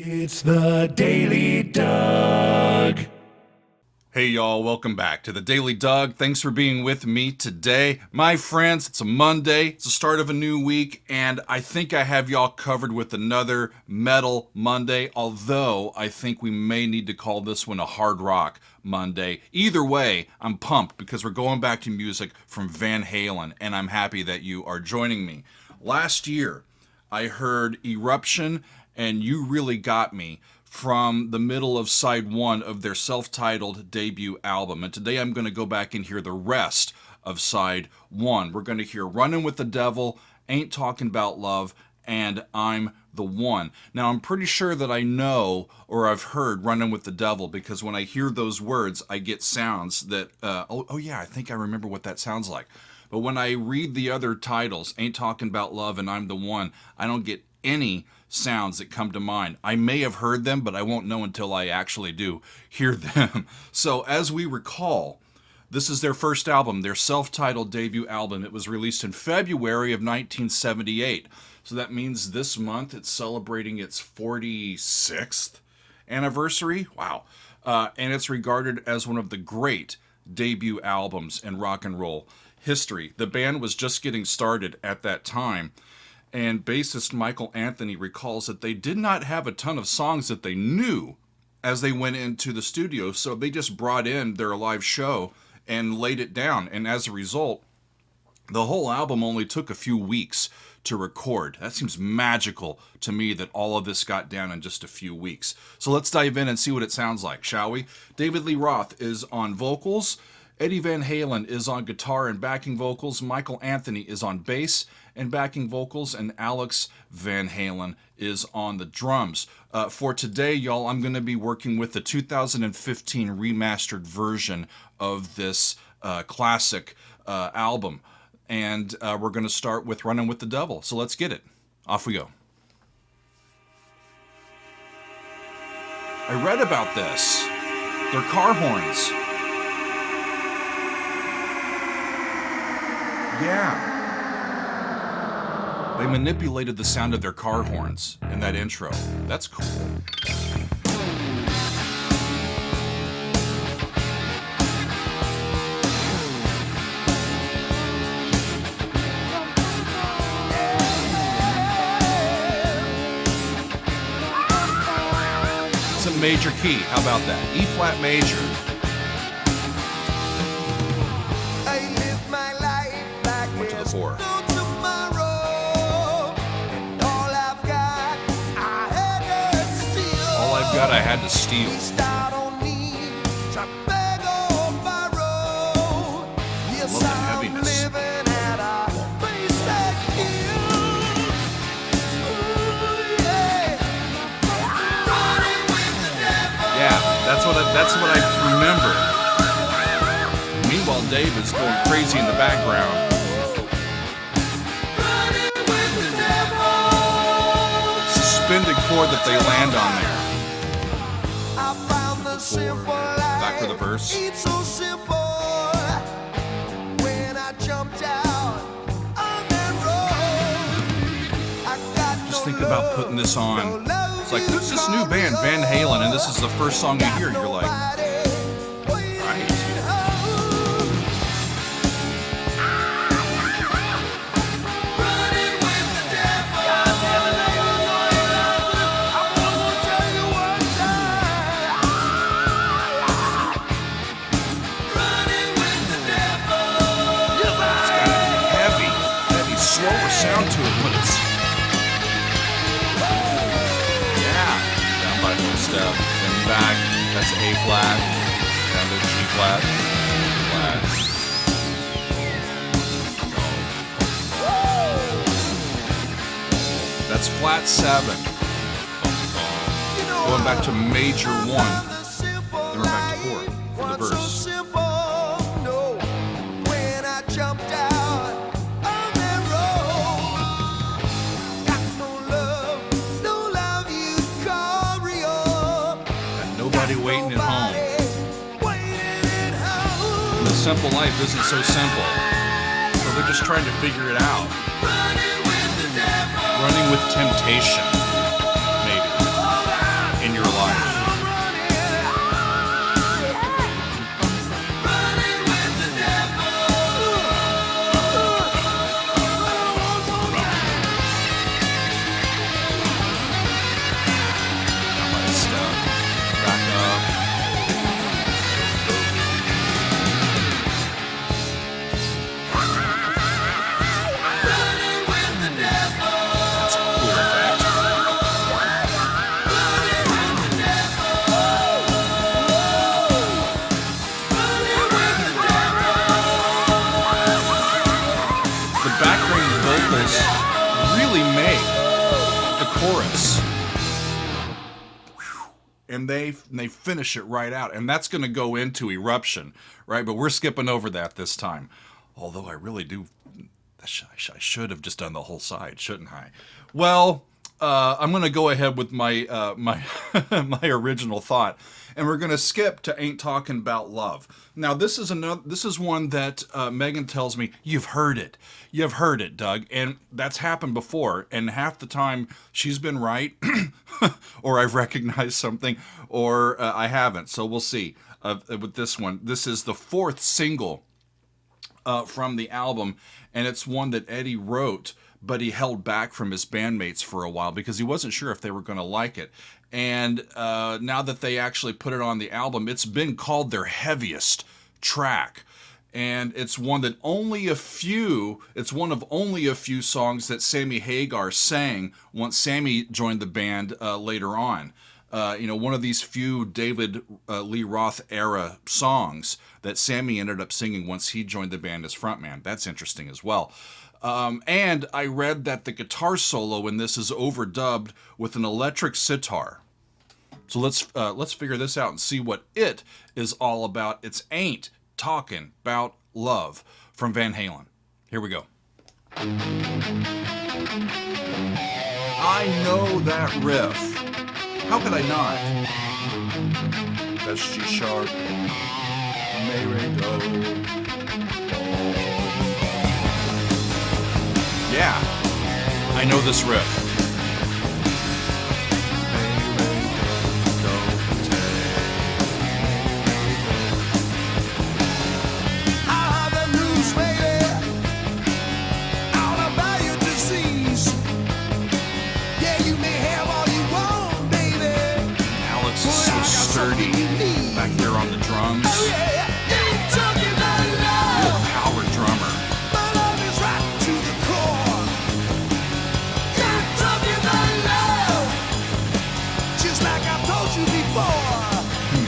It's the Daily Doug. Hey y'all, welcome back to the Daily Doug. Thanks for being with me today. My friends, it's a Monday, it's the start of a new week, and I think I have y'all covered with another Metal Monday, although I think we may need to call this one a Hard Rock Monday. Either way, I'm pumped because we're going back to music from Van Halen, and I'm happy that you are joining me. Last year, I heard Eruption and You Really Got Me from the middle of side one of their self-titled debut album. And today I'm going to go back and hear the rest of side one. We're going to hear Runnin With the Devil, Ain't Talkin Bout Love, and I'm the One. Now, I'm pretty sure that I know or I've heard Runnin With the Devil because when I hear those words, I get sounds that, oh yeah, I think I remember what that sounds like. But when I read the other titles, Ain't Talkin Bout Love and I'm the One, I don't get any sounds that come to mind. I may have heard them, but I won't know until I actually do hear them. So as we recall, this is their first album, their self-titled debut album. It was released in February of 1978. So that means this month it's celebrating its 46th anniversary. Wow. And it's regarded as one of the great debut albums in rock and roll history. The band was just getting started at that time. And bassist Michael Anthony recalls that they did not have a ton of songs that they knew as they went into the studio, so they just brought in their live show and laid it down. And as a result, the whole album only took a few weeks to record. That seems magical to me that all of this got down in just a few weeks. So let's dive in and see what it sounds like, shall we? David Lee Roth is on vocals. Eddie Van Halen is on guitar and backing vocals. Michael Anthony is on bass and backing vocals. And Alex Van Halen is on the drums. For today, y'all, I'm going to be working with the 2015 remastered version of this classic album. And we're going to start with Runnin With the Devil. So let's get it. Off we go. I read about this. They're car horns. Yeah. They manipulated the sound of their car horns in that intro. That's cool. It's a major key. How about that? E flat major. Four. All I've got, I had to steal. I love the heaviness. Yeah, that's what I remember. Meanwhile, Dave is going crazy in the background. Suspended chord that they land on there. Back for the verse. Just think about putting this on. It's like, who's this new band, Van Halen, and this is the first song you hear. You're like, right. Sound to it when it's down by the step, then back. That's A flat, down to G flat, flat. That's flat 7. Going back to major 1, then we're back to 4 for the verse. Waiting at home. The simple life isn't so simple. So they're just trying to figure it out. Running with temptation, maybe. and they finish it right out. And that's going to go into Eruption, right? But we're skipping over that this time. Although I really do, I should have just done the whole side, shouldn't I? Well, I'm going to go ahead with my my original thought, and we're going to skip to Ain't Talkin Bout Love. Now, this is one that Megan tells me, you've heard it, Doug, and that's happened before, and half the time she's been right, or I've recognized something, or I haven't. So we'll see with this one. This is the fourth single from the album, and it's one that Eddie wrote, but he held back from his bandmates for a while because he wasn't sure if they were going to like it. And now that they actually put it on the album, it's been called their heaviest track. And it's one of only a few songs that Sammy Hagar sang once Sammy joined the band later on. One of these few David Lee Roth era songs that Sammy ended up singing once he joined the band as frontman. That's interesting as well. And I read that the guitar solo in this is overdubbed with an electric sitar. So let's figure this out and see what it is all about. It's Ain't Talkin Bout Love from Van Halen. Here we go. I know that riff. How could I not? That's G sharp. May re do. Yeah, I know this riff. Back there on the drums. Real power drummer. Just like I told you before.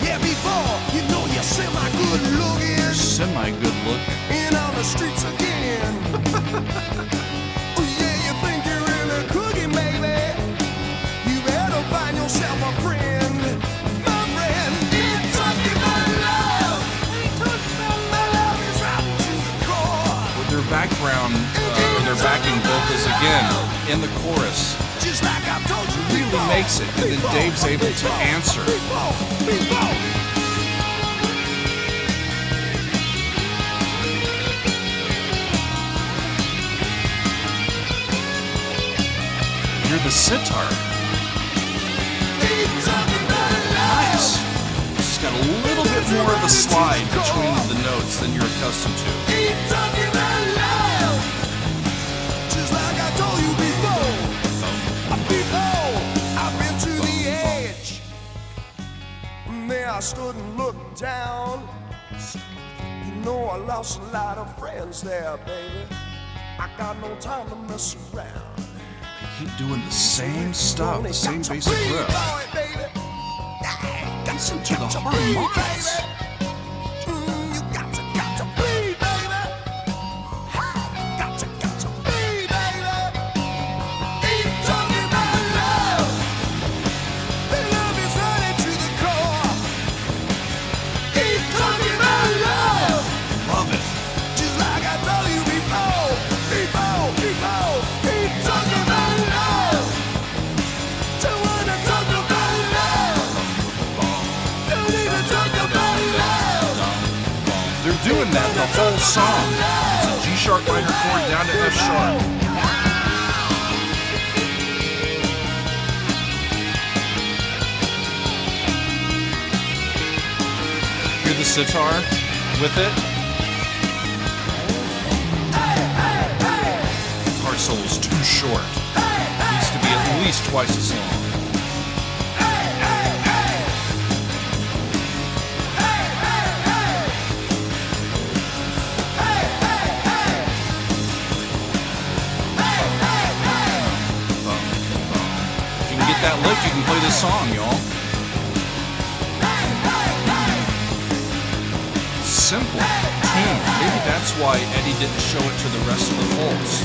Yeah, before, you know you're semi-good looking. Semi-good looking. And on the streets again. Yeah, you think you're really cooking, baby. You better find yourself a friend. Background, their backing vocals again in the chorus really makes it, and then Dave's able to answer. Hear the sitar. Nice. It's got a little bit more of a slide between the notes than you're accustomed to. I stood and looked down. You know I lost a lot of friends there, baby. I got no time to mess around. They keep doing the same stuff, the same basic riff. Listen to the harmonics. You got to bleed, baby. Got to bleed, baby. Ain't talking about love. The love is running to the core. Ain't talking about love. Love it. Just like I told you before. Ain't talking about love. Don't wanna talk about love. Don't even talk about love. They're doing that the whole song. It's a G sharp minor chord down to F sharp. Hear the sitar with it. Guitar solo's too short. It needs to be at least twice as long. If you can get that lick, you can play this song, y'all. Simple tune. Maybe that's why Eddie didn't show it to the rest of the folks.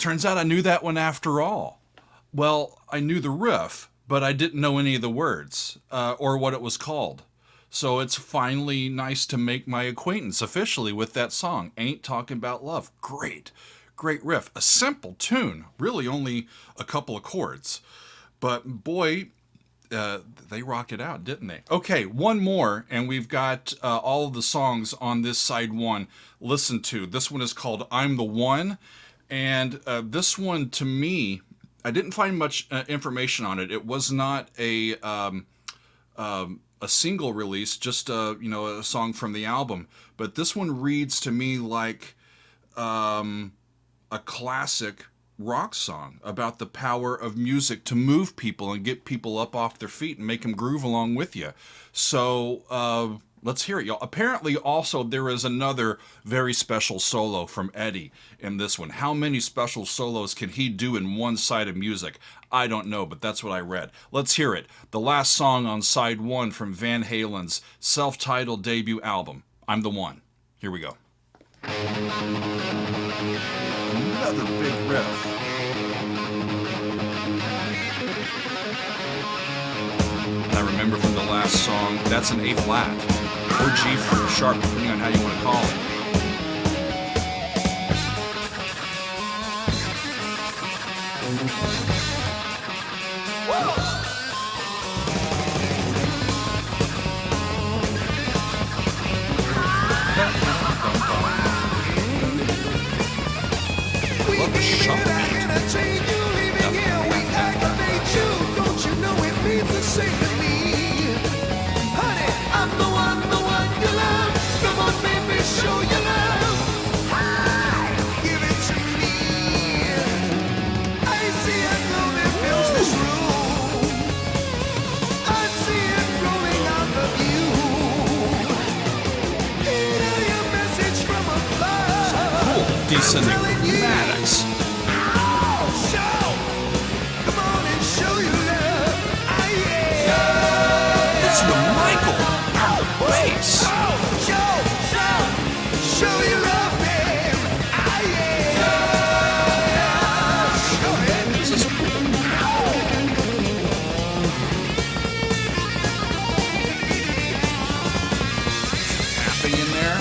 Turns out I knew that one after all. Well, I knew the riff, but I didn't know any of the words or what it was called. So it's finally nice to make my acquaintance officially with that song, Ain't Talkin Bout Love. Great, great riff. A simple tune, really only a couple of chords. But boy, they rocked it out, didn't they? Okay, one more, and we've got all of the songs on this side one listened to. This one is called I'm the One, and this one, to me, I didn't find much information on it. It was not a single release, just a song from the album. But this one reads to me like a classic rock song about the power of music to move people and get people up off their feet and make them groove along with you. So let's hear it, y'all. Apparently, also, there is another very special solo from Eddie in this one. How many special solos can he do in one side of music? I don't know, but that's what I read. Let's hear it. The last song on side one from Van Halen's self-titled debut album, I'm the One. Here we go. Another big riff. I remember from the last song, that's an A flat or G sharp, depending on how you want to call it. Love the shuffle. Decent Maddox. Listen to Michael on the bass. This is cool. Tapping in there.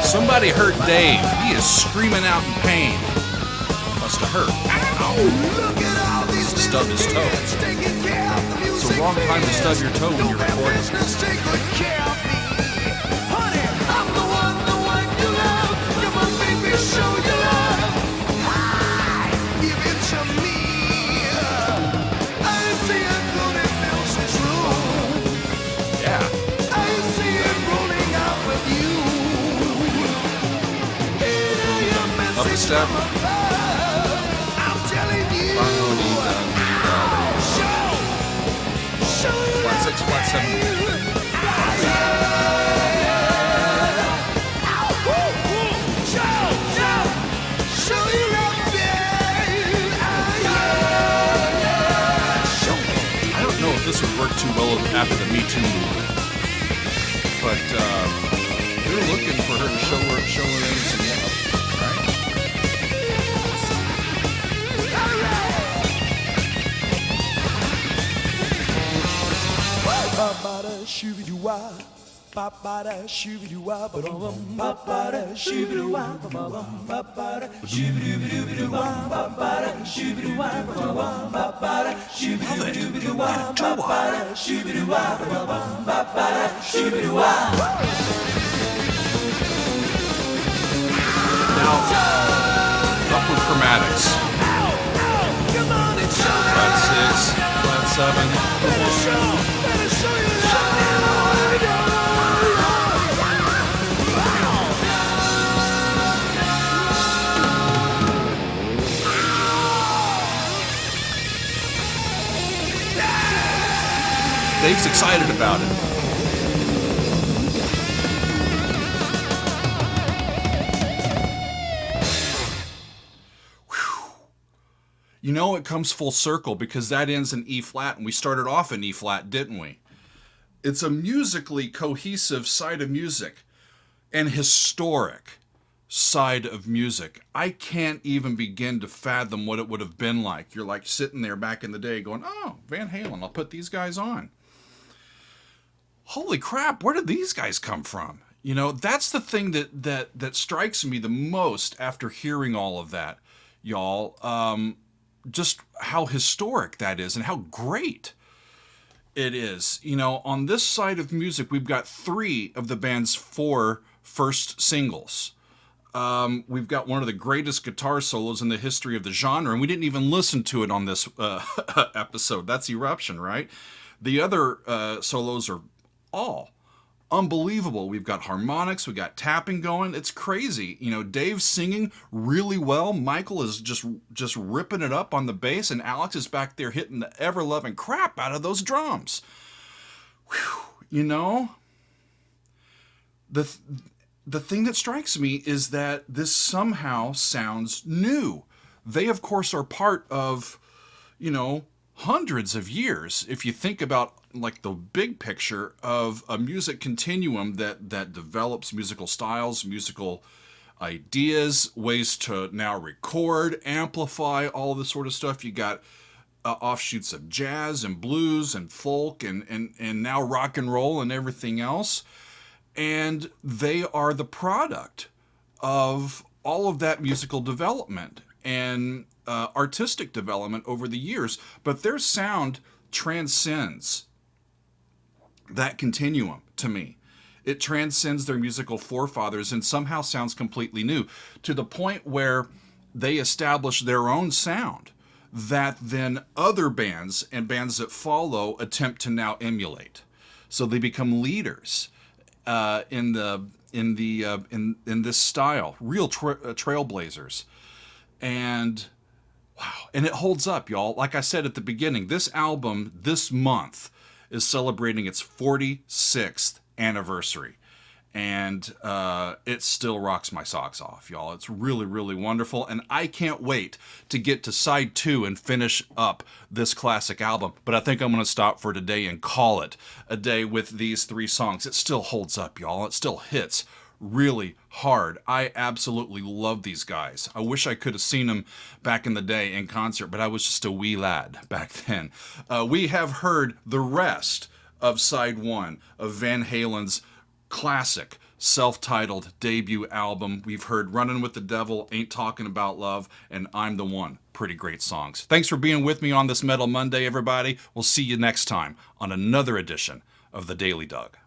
Somebody hurt Dave. He is screaming out in pain. Must have hurt. Ow. Stubbed his toe. It's the wrong time to stub your toe when you're recording. Up a step. Flat 6, flat 7. I don't know if this would work too well after the Me Too movement, but they're looking for her to show her some love. Ba-ba-da, shoo-be-doo-wah. Ba-ba-da, shoo-be-doo-wah. Ba-ba-da, shoo-be-doo-wah. Ba-ba-da, shoo-be-doo-be-doo-be-doo-wah. Ba-ba-da, shoo-be-doo-wah. Ba-ba-da, shoo-be-doo-be-doo-be-doo-wah. Ba-ba-da, shoo-be-doo-wah. Ba-ba-da, shoo-be-doo-wah. Now, upward chromatics. Flat 6, flat 7. Dave's excited about it. You know, it comes full circle because that ends in E flat, and we started off in E flat, didn't we? It's a musically cohesive side of music, and historic side of music. I can't even begin to fathom what it would have been like. You're like sitting there back in the day going, oh, Van Halen, I'll put these guys on. Holy crap, where did these guys come from? You know, that's the thing that strikes me the most after hearing all of that, y'all. Just how historic that is and how great it is. You know, on this side of music, we've got 3 of the band's 4 first singles. We've got one of the greatest guitar solos in the history of the genre, and we didn't even listen to it on this episode. That's Eruption, right? The other solos are all unbelievable. We've got harmonics, we got tapping going. It's crazy. You know, Dave's singing really well. Michael is just ripping it up on the bass, and Alex is back there hitting the ever-loving crap out of those drums. Whew, you know, the thing that strikes me is that this somehow sounds new. They, of course, are part of, you know, hundreds of years, if you think about like the big picture of a music continuum that develops musical styles, musical ideas, ways to now record, amplify, all this sort of stuff. You got offshoots of jazz and blues and folk and now rock and roll and everything else. And they are the product of all of that musical development and artistic development over the years. But their sound transcends that continuum to me. It transcends their musical forefathers and somehow sounds completely new, to the point where they establish their own sound that then other bands and bands that follow attempt to now emulate. So they become leaders in this style, real trailblazers. And wow, and it holds up, y'all. Like I said at the beginning, this album this month is celebrating its 46th anniversary. And it still rocks my socks off, y'all. It's really, really wonderful. And I can't wait to get to side 2 and finish up this classic album. But I think I'm going to stop for today and call it a day with these 3 songs. It still holds up, y'all. It still hits really hard. I absolutely love these guys. I wish I could have seen them back in the day in concert, but I was just a wee lad back then. We have heard the rest of side 1 of Van Halen's classic self-titled debut album. We've heard Runnin With the Devil, Ain't Talkin Bout Love, and I'm the One. Pretty great songs. Thanks for being with me on this Metal Monday, everybody. We'll see you next time on another edition of The Daily Doug.